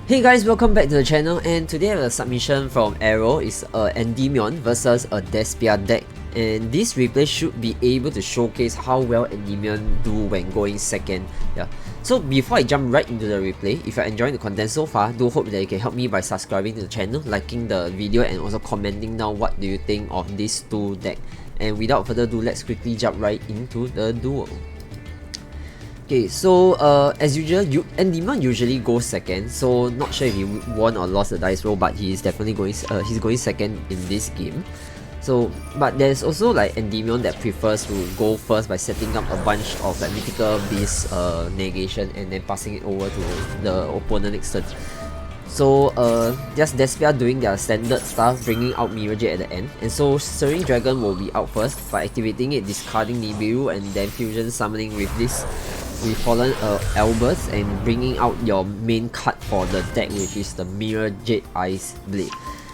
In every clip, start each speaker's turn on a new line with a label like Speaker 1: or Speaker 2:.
Speaker 1: Hey guys, welcome back to the channel, and today I have a submission from Arrow. It's Endymion versus a Despia deck, and this replay should be able to showcase how well Endymion do when going second. Yeah. So before I jump right into the replay, if you're enjoying the content so far, do hope that you can help me by subscribing to the channel, liking the video, and also commenting down what do you think of these two decks. And without further ado, let's quickly jump right into the duel. Okay, so as usual, Endymion usually goes second, so not sure if he won or lost the dice roll, but he's definitely going second in this game. So, but there's also like Endymion that prefers to go first by setting up a bunch of like mythical beast negation and then passing it over to the opponent next turn. So just Despia doing their standard stuff, bringing out Mirror Jade at the end, and so Stirring Dragon will be out first by activating it, discarding Nibiru, and then fusion summoning with this with Fallen Albers and bringing out your main card for the deck, which is the Mirror Jade Ice Blade.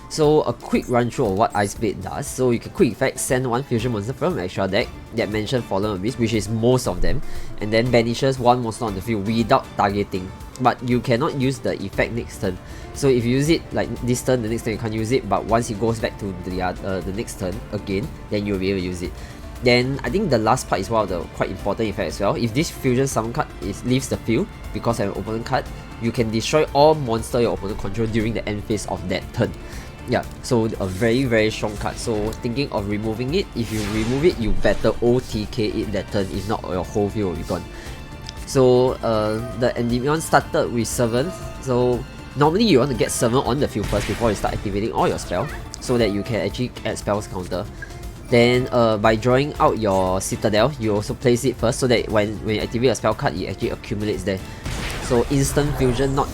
Speaker 1: So a quick run through of what Ice Blade does. So you can quick effect send one fusion monster from an extra deck that mentioned Fallen Abyss, which is most of them, and then banishes one monster on the field without targeting. But you cannot use the effect next turn. So if you use it like this turn, the next turn you can't use it, but once it goes back to the next turn again, then you'll be able to use it. Then I think the last part is one of the quite important effects as well. If this fusion summon card leaves the field because of an opponent card, you can destroy all monster your opponent control during the end phase of that turn. Yeah, so a very strong card. So thinking of removing it, if you remove it, you better OTK it that turn, if not your whole field will be gone. So the Endymion started with 7. So normally you want to get 7 on the field first before you start activating all your spell, so that you can actually add spells counter. Then by drawing out your Citadel, you also place it first so that when you activate a spell card, it actually accumulates there. So instant fusion, not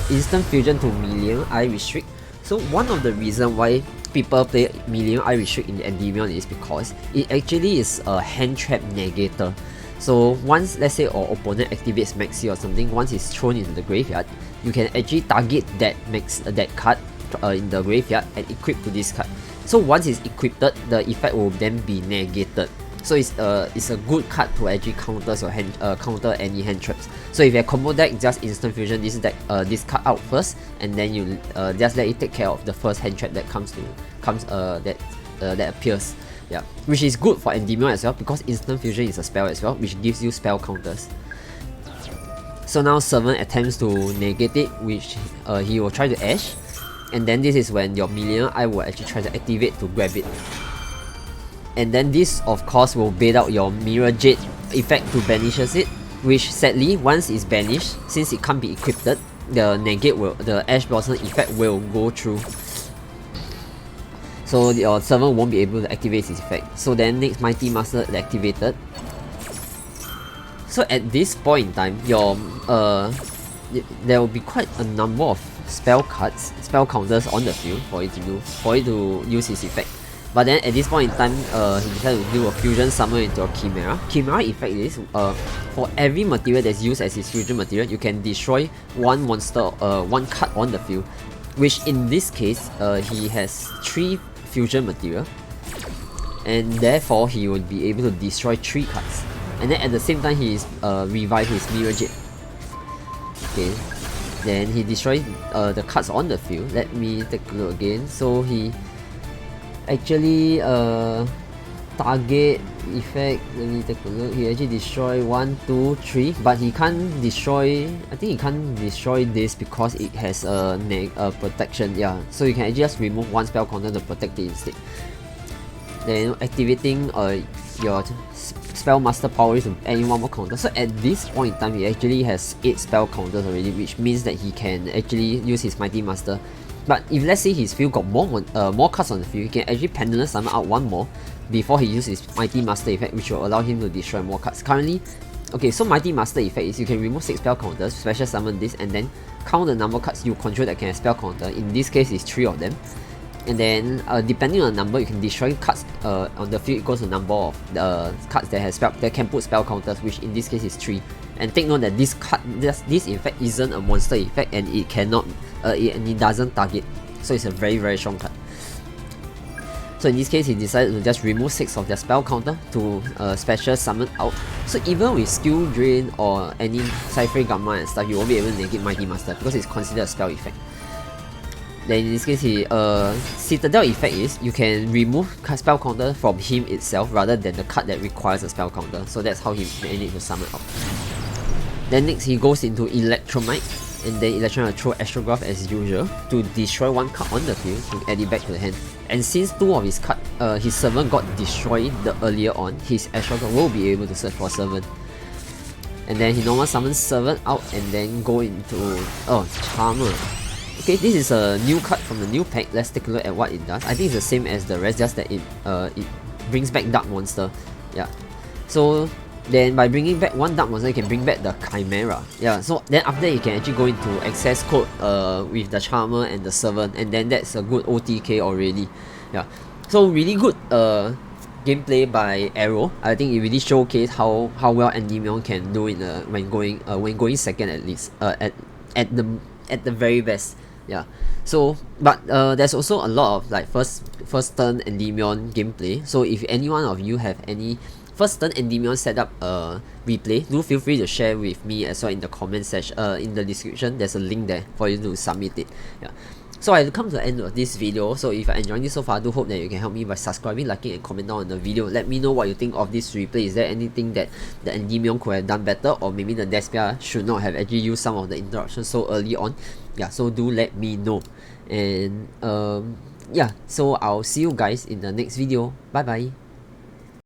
Speaker 1: instant fusion to Million Eye Restrict. So one of the reasons why people play Million Eye Restrict in the Endymion is because it actually is a hand trap negator. So once, let's say, our opponent activates Maxi or something, once it's thrown into the graveyard, you can actually target that card in the graveyard and equip to this card. So once it's equipped, the effect will then be negated. So it's a good card to actually counter any hand traps. So if you have combo deck, just instant fusion this card out first, and then you just let it take care of the first hand trap that that appears. Yeah, which is good for Endymion as well, because instant fusion is a spell as well, which gives you spell counters. So now 7 attempts to negate it, which he will try to Ash. And then this is when your Million Eye will actually try to activate to grab it. And then this of course will bait out your Mirror Jade effect to banishes it, which sadly once it's banished, since it can't be equipped, the Ash Blossom effect will go through. So your server won't be able to activate its effect. So then next Mighty Master is activated. So at this point in time, your there will be quite a number of spell counters on the field for it to use his effect. But then at this point in time, he decided to do a fusion summon into a Chimera. Chimera effect is for every material that's used as his fusion material, you can destroy one monster, one card on the field. Which in this case, he has 3 fusion material, and therefore he will be able to destroy 3 cards. And then at the same time, he revive his Mirror Jade. Okay. Then he destroys the cards on the field. Let me take a look again. So he actually target effect. Let me take a look. He actually destroy 1, 2, 3, but he can't destroy. I think he can't destroy this because it has a protection. Yeah, so you can actually just remove one spell counter to protect it instead. Then activating your spell master power is to add in one more counter. So at this point in time, he actually has 8 spell counters already, which means that he can actually use his Mighty Master. But if let's say his field got more cards on the field, he can actually Pendulum summon out 1 more before he uses his Mighty Master effect, which will allow him to destroy more cards. Currently, okay, so Mighty Master effect is you can remove 6 spell counters, special summon this, and then count the number of cards you control that can have spell counter. In this case, it's 3 of them. And then depending on the number, you can destroy cards on the field equals the number of the cards that can put spell counters, which in this case is 3. And take note that this effect isn't a monster effect, and it cannot it doesn't target. So it's a very strong card. So in this case, he decided to just remove 6 of their spell counter to special summon out. So even with skill drain or any Cypher Gamma and stuff, you won't be able to negate Mighty Master because it's considered a spell effect. Then in this case, Citadel effect is you can remove spell counter from him itself rather than the card that requires a spell counter. So that's how he managed to summon out. Then next he goes into Electromite. And then Electron will throw Astrograph as usual to destroy 1 card on the field to add it back to the hand. And since 2 of his card, his servant got destroyed earlier on, his Astrograph will be able to search for servant. And then he normal summons servant out and then go into Charmer. Okay, this is a new card from the new pack. Let's take a look at what it does. I think it's the same as the rest, just that it brings back Dark Monster. Yeah. So then by bringing back 1 Dark Monster, you can bring back the Chimera. Yeah, so then after that you can actually go into access code with the Charmer and the Servant, and then that's a good OTK already. Yeah, so really good gameplay by Arrow. I think it really showcased how well Endymion can do in when going second at least. At the very best. Yeah. So but there's also a lot of like first turn Endymion gameplay. So if any one of you have any first turn Endymion setup replay, do feel free to share with me as well in the comment section, in the description. There's a link there for you to submit it. Yeah. So I've come to the end of this video. So if you're enjoying this so far, I do hope that you can help me by subscribing, liking and comment down on the video. Let me know what you think of this replay. Is there anything that the Endymion could have done better, or maybe the Despia should not have actually used some of the interruptions so early on? Yeah, so do let me know. And yeah, so I'll see you guys in the next video. Bye bye.